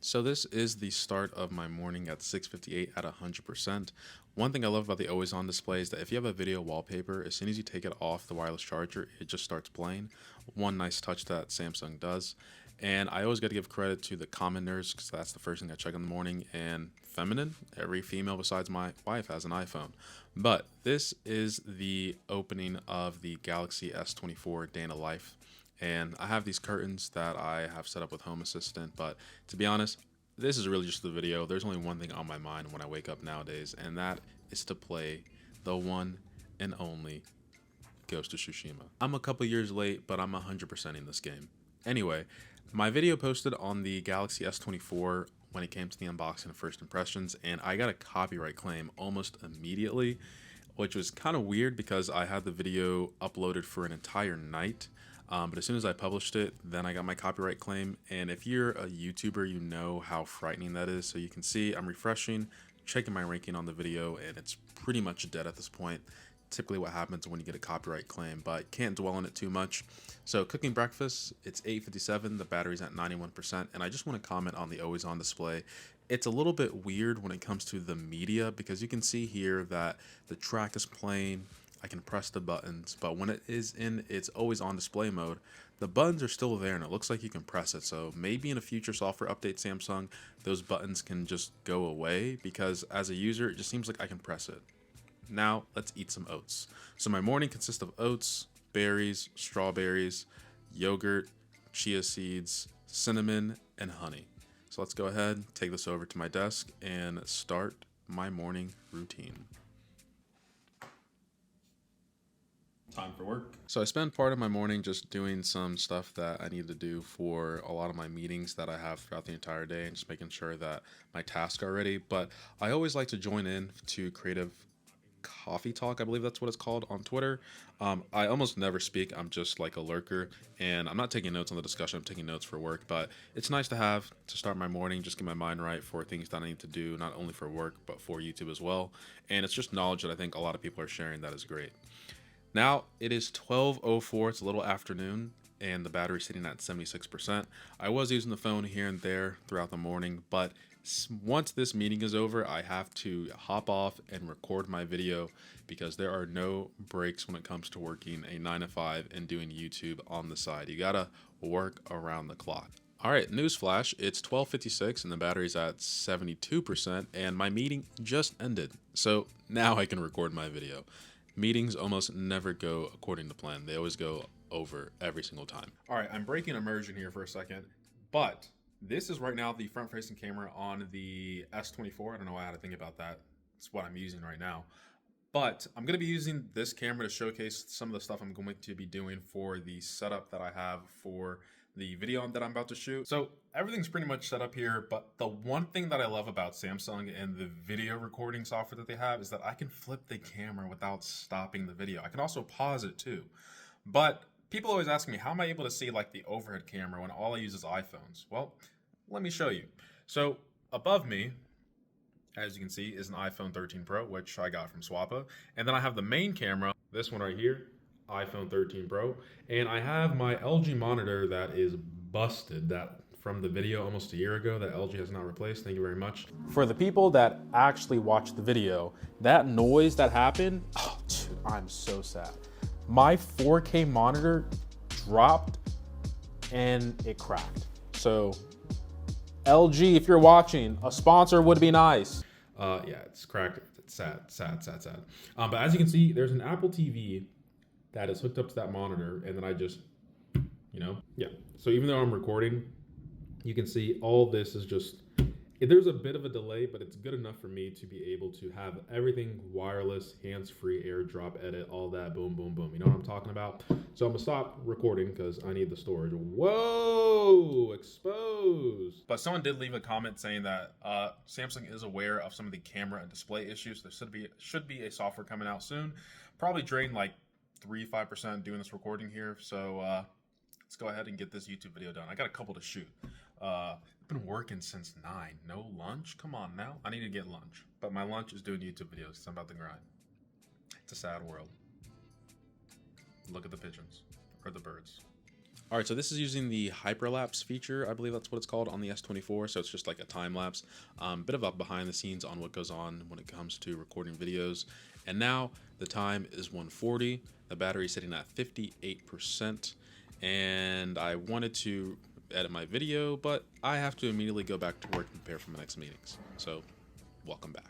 So this is the start of my morning at 6:58 at 100%. One thing I love about the always on display is that if you have a video wallpaper, as soon as you take it off the wireless charger, it just starts playing. One nice touch that Samsung does. And I always got to give credit to the commenters because that's the first thing I check in the morning. And feminine, every female besides my wife has an iPhone. But this is the opening of the Galaxy S24 day in a life. And I have these curtains that I have set up with Home Assistant, but to be honest, this is really just the video. There's only one thing on my mind when I wake up nowadays, and that is to play the one and only Ghost of Tsushima. I'm a couple years late, but I'm 100% in this game. Anyway, my video posted on the Galaxy S24 when it came to the unboxing of first impressions, and I got a copyright claim almost immediately, which was kind of weird because I had the video uploaded for an entire night. But as soon as I published it, then I got my copyright claim. And if you're a YouTuber, you know how frightening that is. So you can see I'm refreshing, checking my ranking on the video, and it's pretty much dead at this point. Typically what happens when you get a copyright claim, but can't dwell on it too much. So cooking breakfast, it's 8:57, the battery's at 91%, and I just want to comment on the always on display. It's a little bit weird when it comes to the media because you can see here that the track is playing. I can press the buttons, but when it is in its always on display mode, the buttons are still there and it looks like you can press it. So maybe in a future software update, Samsung, those buttons can just go away because as a user, it just seems like I can press it. Now let's eat some oats. So my morning consists of oats, berries, strawberries, yogurt, chia seeds, cinnamon, and honey. So let's go ahead, take this over to my desk and start my morning routine. Time for work. So I spend part of my morning just doing some stuff that I need to do for a lot of my meetings that I have throughout the entire day and just making sure that my tasks are ready. But I always like to join in to Creative Coffee Talk, I believe that's what it's called, on Twitter. I almost never speak. I'm just like a lurker and I'm not taking notes on the discussion. I'm taking notes for work, but it's nice to have to start my morning, just get my mind right for things that I need to do, not only for work, but for YouTube as well. And it's just knowledge that I think a lot of people are sharing that is great. Now it is 12:04, it's a little afternoon, and the battery's sitting at 76%. I was using the phone here and there throughout the morning, but once this meeting is over, I have to hop off and record my video because there are no breaks when it comes to working a 9 to 5 and doing YouTube on the side. You gotta work around the clock. All right, newsflash, it's 12:56 and the battery's at 72%, and my meeting just ended. So now I can record my video. Meetings almost never go according to plan. They always go over every single time. All right, I'm breaking immersion here for a second, but this is right now the front-facing camera on the S24. I don't know how to think about that. It's what I'm using right now. But I'm going to be using this camera to showcase some of the stuff I'm going to be doing for the setup that I have for the video that I'm about to shoot. So everything's pretty much set up here, but the one thing that I love about Samsung and the video recording software that they have is that I can flip the camera without stopping the video. I can also pause it too. But people always ask me, how am I able to see like the overhead camera when all I use is iPhones? Well, let me show you. So above me, as you can see, is an iPhone 13 Pro, which I got from Swappa. And then I have the main camera, this one right here, iPhone 13 Pro. And I have my LG monitor that is busted, that from the video almost a year ago that LG has not replaced. Thank you very much. For the people that actually watched the video, that noise that happened, oh, dude, I'm so sad. My 4K monitor dropped and it cracked. So LG, if you're watching, a sponsor would be nice. Yeah, it's cracked. It's sad. But as you can see, there's an Apple TV that is hooked up to that monitor, and then I just, yeah. So even though I'm recording, you can see all this is just, there's a bit of a delay, but it's good enough for me to be able to have everything wireless, hands-free, AirDrop, edit, all that, boom, boom, boom. You know what I'm talking about? So I'm gonna stop recording because I need the storage. Whoa, exposed. But someone did leave a comment saying that Samsung is aware of some of the camera and display issues. There should be a software coming out soon. Probably drain like 3-5% doing this recording here. So let's go ahead and get this YouTube video done. I got a couple to shoot. I've been working since 9. No lunch? Come on now. I need to get lunch. But my lunch is doing YouTube videos because I'm about to grind. It's a sad world. Look at the pigeons. Or the birds. All right, so this is using the hyperlapse feature. I believe that's what it's called on the S24. So it's just like a time lapse, bit of a behind the scenes on what goes on when it comes to recording videos. And now the time is 1:40. The battery is sitting at 58%. And I wanted to edit my video, but I have to immediately go back to work and prepare for my next meetings. So welcome back.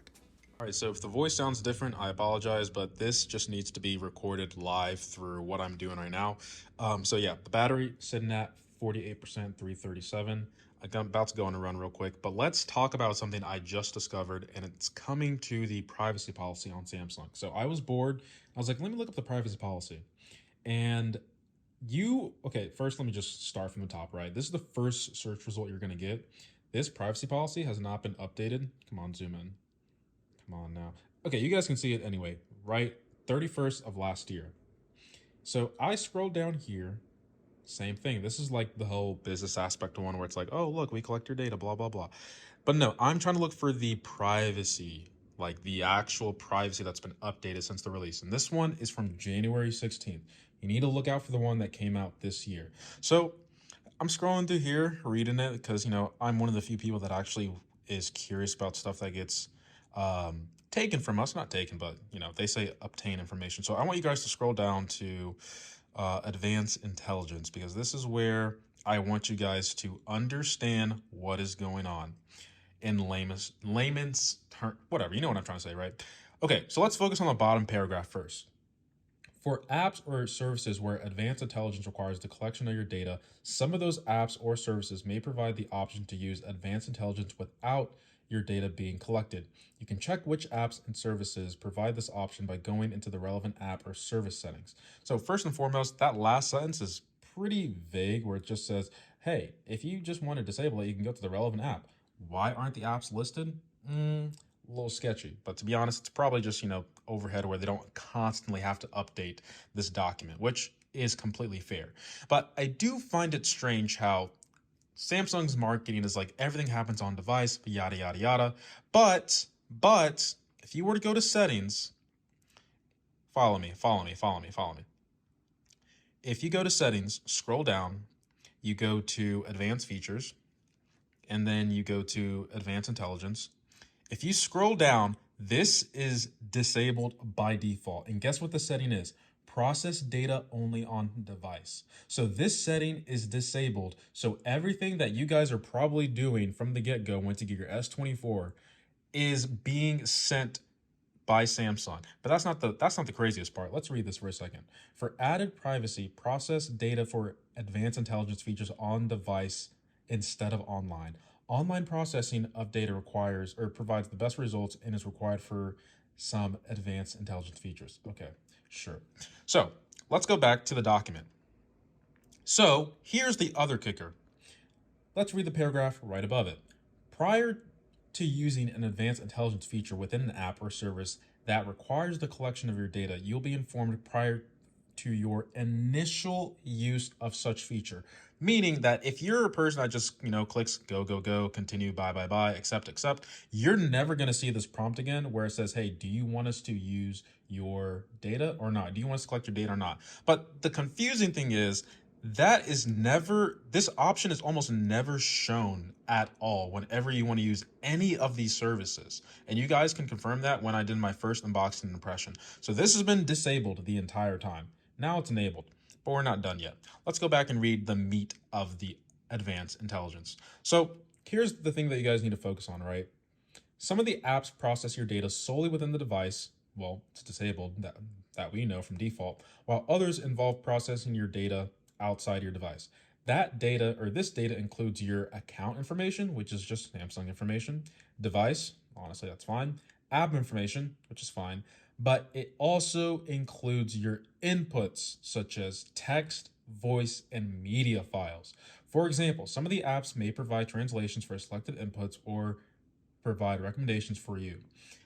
All right, so if the voice sounds different, I apologize, but this just needs to be recorded live through what I'm doing right now. So yeah, the battery sitting at 48%, 337. I'm about to go on a run real quick, but let's talk about something I just discovered, and it's coming to the privacy policy on Samsung. So I was bored. I was like, let me look up the privacy policy. And okay, first let me just start from the top, right? This is the first search result you're gonna get. This privacy policy has not been updated. Come on, zoom in. Come on now. Okay, you guys can see it anyway, right? 31st of last year. So I scrolled down here, same thing. This is like the whole business aspect one where it's like, oh, look, we collect your data, blah, blah, blah. But no, I'm trying to look for the privacy, like the actual privacy that's been updated since the release. And this one is from January 16th. You need to look out for the one that came out this year. So I'm scrolling through here, reading it, because, I'm one of the few people that actually is curious about stuff that gets taken from us. Not taken, but, they say obtain information. So I want you guys to scroll down to advanced intelligence, because this is where I want you guys to understand what is going on in layman's term, whatever, you know what I'm trying to say, right? Okay, so let's focus on the bottom paragraph first. For apps or services where advanced intelligence requires the collection of your data, some of those apps or services may provide the option to use advanced intelligence without your data being collected. You can check which apps and services provide this option by going into the relevant app or service settings. So first and foremost, that last sentence is pretty vague, where it just says, hey, if you just want to disable it, you can go to the relevant app. Why aren't the apps listed? A little sketchy, but to be honest, it's probably just, overhead where they don't constantly have to update this document, which is completely fair. But I do find it strange how Samsung's marketing is like everything happens on device, yada, yada, yada. But if you were to go to settings, follow me. If you go to settings, scroll down, you go to advanced features, and then you go to advanced intelligence. If you scroll down, this is disabled by default. And guess what the setting is? Process data only on device. So this setting is disabled. So everything that you guys are probably doing from the get-go when to get your S24 is being sent by Samsung. But that's not the craziest part. Let's read this for a second. For added privacy, process data for advanced intelligence features on device instead of online. Online processing of data requires or provides the best results and is required for some advanced intelligence features. Okay, sure. So let's go back to the document. So here's the other kicker. Let's read the paragraph right above it. Prior to using an advanced intelligence feature within an app or service that requires the collection of your data, you'll be informed prior to your initial use of such feature. Meaning that if you're a person that just, clicks go, continue, bye, accept, you're never going to see this prompt again where it says, hey, do you want us to use your data or not? Do you want us to collect your data or not? But the confusing thing is this option is almost never shown at all whenever you want to use any of these services. And you guys can confirm that when I did my first unboxing impression. So this has been disabled the entire time. Now it's enabled, but we're not done yet. Let's go back and read the meat of the advanced intelligence. So here's the thing that you guys need to focus on, right? Some of the apps process your data solely within the device. Well, it's disabled, that we know from default, while others involve processing your data outside your device. This data includes your account information, which is just Samsung information, device, honestly, that's fine, app information, which is fine, but it also includes your inputs such as text, voice, and media files. For example, some of the apps may provide translations for selected inputs or provide recommendations for you.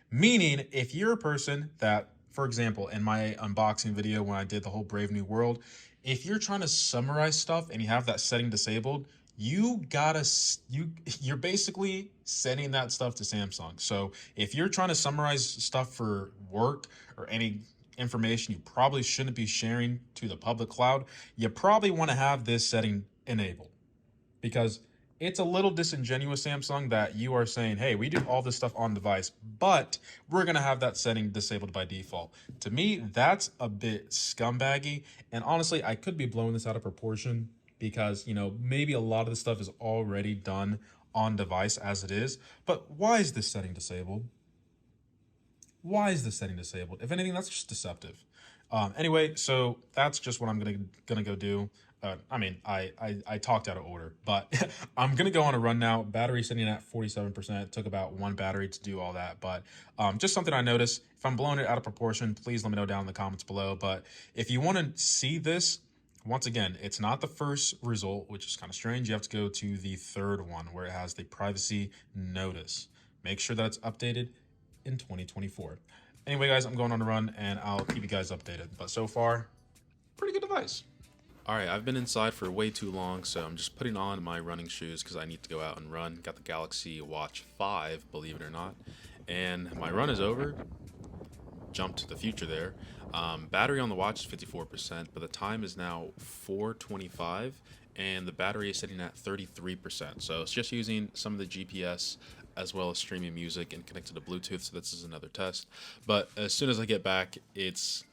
Meaning, if you're a person that, for example, in my unboxing video when I did the whole Brave New World, if you're trying to summarize stuff and you have that setting disabled, you're basically sending that stuff to Samsung. So if you're trying to summarize stuff for work or any information you probably shouldn't be sharing to the public cloud, you probably want to have this setting enabled, because it's a little disingenuous, Samsung, that you are saying, hey, we do all this stuff on device, but we're going to have that setting disabled by default. To me, that's a bit scumbaggy. And honestly, I could be blowing this out of proportion because, maybe a lot of this stuff is already done on device as it is. But why is this setting disabled? Why is this setting disabled? If anything, that's just deceptive. Anyway, so that's just what I'm gonna go do. I talked out of order, but I'm gonna go on a run now. Battery sitting at 47%. Took about one battery to do all that, but just something I noticed. If I'm blowing it out of proportion, please let me know down in the comments below. But if you want to see this, once again, it's not the first result, which is kind of strange. You have to go to the third one where it has the privacy notice. Make sure that it's updated in 2024. Anyway, guys, I'm going on a run and I'll keep you guys updated. But so far, pretty good device. All right, I've been inside for way too long, so I'm just putting on my running shoes because I need to go out and run. Got the Galaxy Watch 5, believe it or not. And my run is over. Jump to the future there. Battery on the watch is 54%, but the time is now 4:25, and the battery is sitting at 33%. So it's just using some of the GPS as well as streaming music and connected to Bluetooth. So this is another test. But as soon as I get back, it's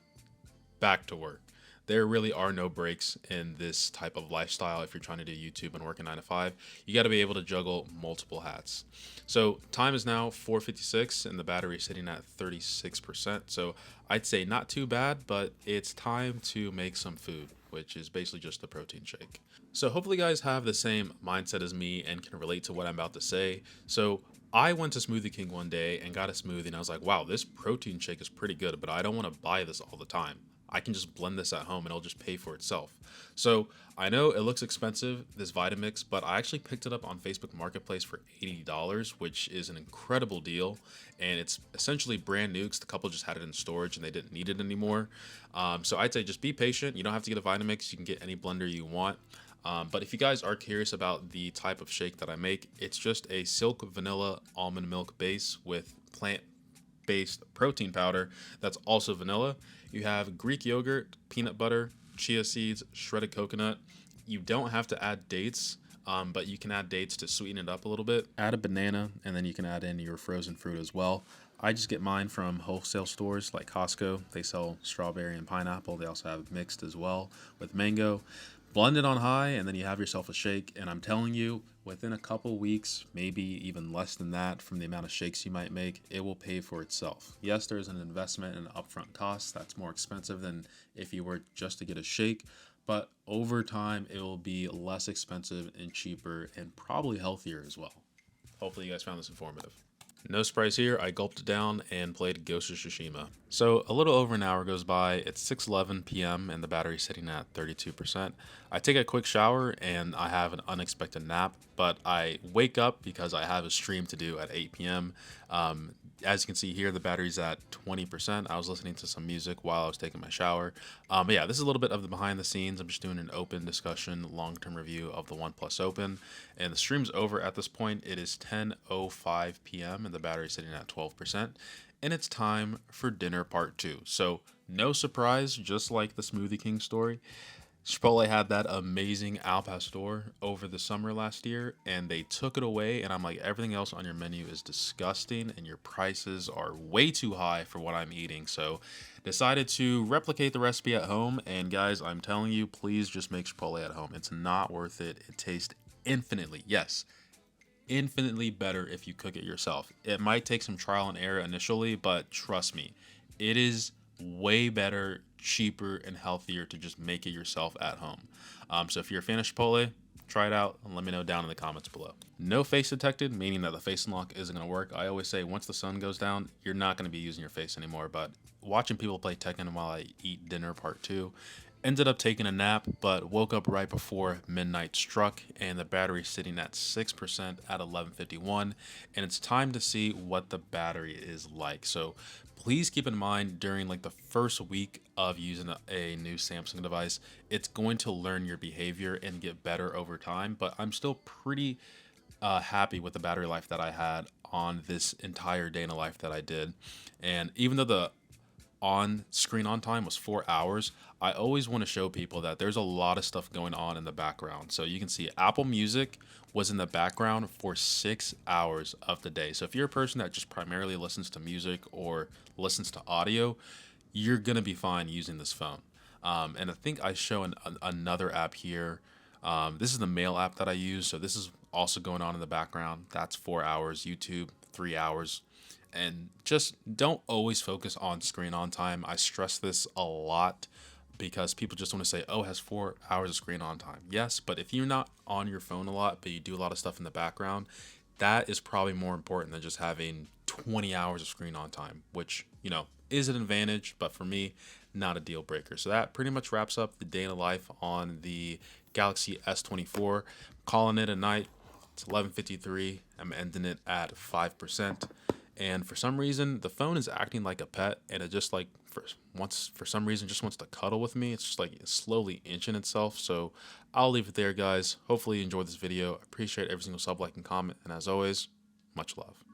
back to work. There really are no breaks in this type of lifestyle. If you're trying to do YouTube and work a 9 to 5, you got to be able to juggle multiple hats. So time is now 4:56 and the battery is sitting at 36%. So I'd say not too bad, but it's time to make some food, which is basically just a protein shake. So hopefully you guys have the same mindset as me and can relate to what I'm about to say. So I went to Smoothie King one day and got a smoothie and I was like, wow, this protein shake is pretty good, but I don't want to buy this all the time. I can just blend this at home and it'll just pay for itself. So I know it looks expensive, this Vitamix, but I actually picked it up on Facebook Marketplace for $80, which is an incredible deal. And it's essentially brand new because the couple just had it in storage and they didn't need it anymore. So I'd say just be patient. You don't have to get a Vitamix. You can get any blender you want. But if you guys are curious about the type of shake that I make, it's just a silk vanilla almond milk base with plant-based protein powder that's also vanilla. You have Greek yogurt, peanut butter, chia seeds, shredded coconut. You don't have to add dates, but you can add dates to sweeten it up a little bit. Add a banana, and then you can add in your frozen fruit as well. I just get mine from wholesale stores like Costco. They sell strawberry and pineapple. They also have mixed as well with mango. Blend it on high, and then you have yourself a shake. And I'm telling you, within a couple weeks, maybe even less than that from the amount of shakes you might make, it will pay for itself. Yes, there's an investment and upfront cost. That's more expensive than if you were just to get a shake. But over time, it will be less expensive and cheaper and probably healthier as well. Hopefully you guys found this informative. No surprise here, I gulped it down and played Ghost of Tsushima. So a little over an hour goes by, it's 6:11 p.m. and the battery's sitting at 32%. I take a quick shower and I have an unexpected nap, but I wake up because I have a stream to do at 8 p.m. As you can see here, the battery's at 20%. I was listening to some music while I was taking my shower. But yeah, this is a little bit of the behind the scenes. I'm just doing an open discussion, long-term review of the OnePlus Open. And the stream's over at this point. It is 10:05 p.m. and the battery's sitting at 12%. And it's time for dinner part 2. So no surprise, just like the Smoothie King story, Chipotle had that amazing al pastor over the summer last year, and they took it away. And I'm like, everything else on your menu is disgusting, and your prices are way too high for what I'm eating. So, decided to replicate the recipe at home. And guys, I'm telling you, please just make Chipotle at home. It's not worth it. It tastes infinitely, yes, infinitely better if you cook it yourself. It might take some trial and error initially, but trust me, it is way better, cheaper, and healthier to just make it yourself at home. So if you're a fan of Chipotle, try it out and let me know down in the comments below. No face detected, meaning that the face unlock isn't going to work. I always say once the sun goes down, you're not going to be using your face anymore. But watching people play Tekken while I eat dinner part 2, ended up taking a nap, but woke up right before midnight struck, and the battery's sitting at 6% at 11:51, and it's time to see what the battery is like. So please keep in mind during like the first week of using a new Samsung device, it's going to learn your behavior and get better over time. But I'm still pretty happy with the battery life that I had on this entire day in the life that I did. And even though the on screen on time was 4 hours, I always want to show people that there's a lot of stuff going on in the background. So you can see Apple Music was in the background for 6 hours of the day. So if you're a person that just primarily listens to music or listens to audio, you're going to be fine using this phone. And I think I show another app here. This is the mail app that I use. So this is also going on in the background. That's 4 hours. YouTube, 3 hours. And just don't always focus on screen on time. I stress this a lot because people just want to say, oh, it has 4 hours of screen on time. Yes, but if you're not on your phone a lot, but you do a lot of stuff in the background, that is probably more important than just having 20 hours of screen on time, which, is an advantage, but for me, not a deal breaker. So that pretty much wraps up the day in the life on the Galaxy S24. Calling it a night. It's 11:53. I'm ending it at 5%. And for some reason, the phone is acting like a pet, and it just like for some reason just wants to cuddle with me. It's just like it's slowly inching itself. So I'll leave it there, guys. Hopefully you enjoyed this video. I appreciate every single sub, like, and comment. And as always, much love.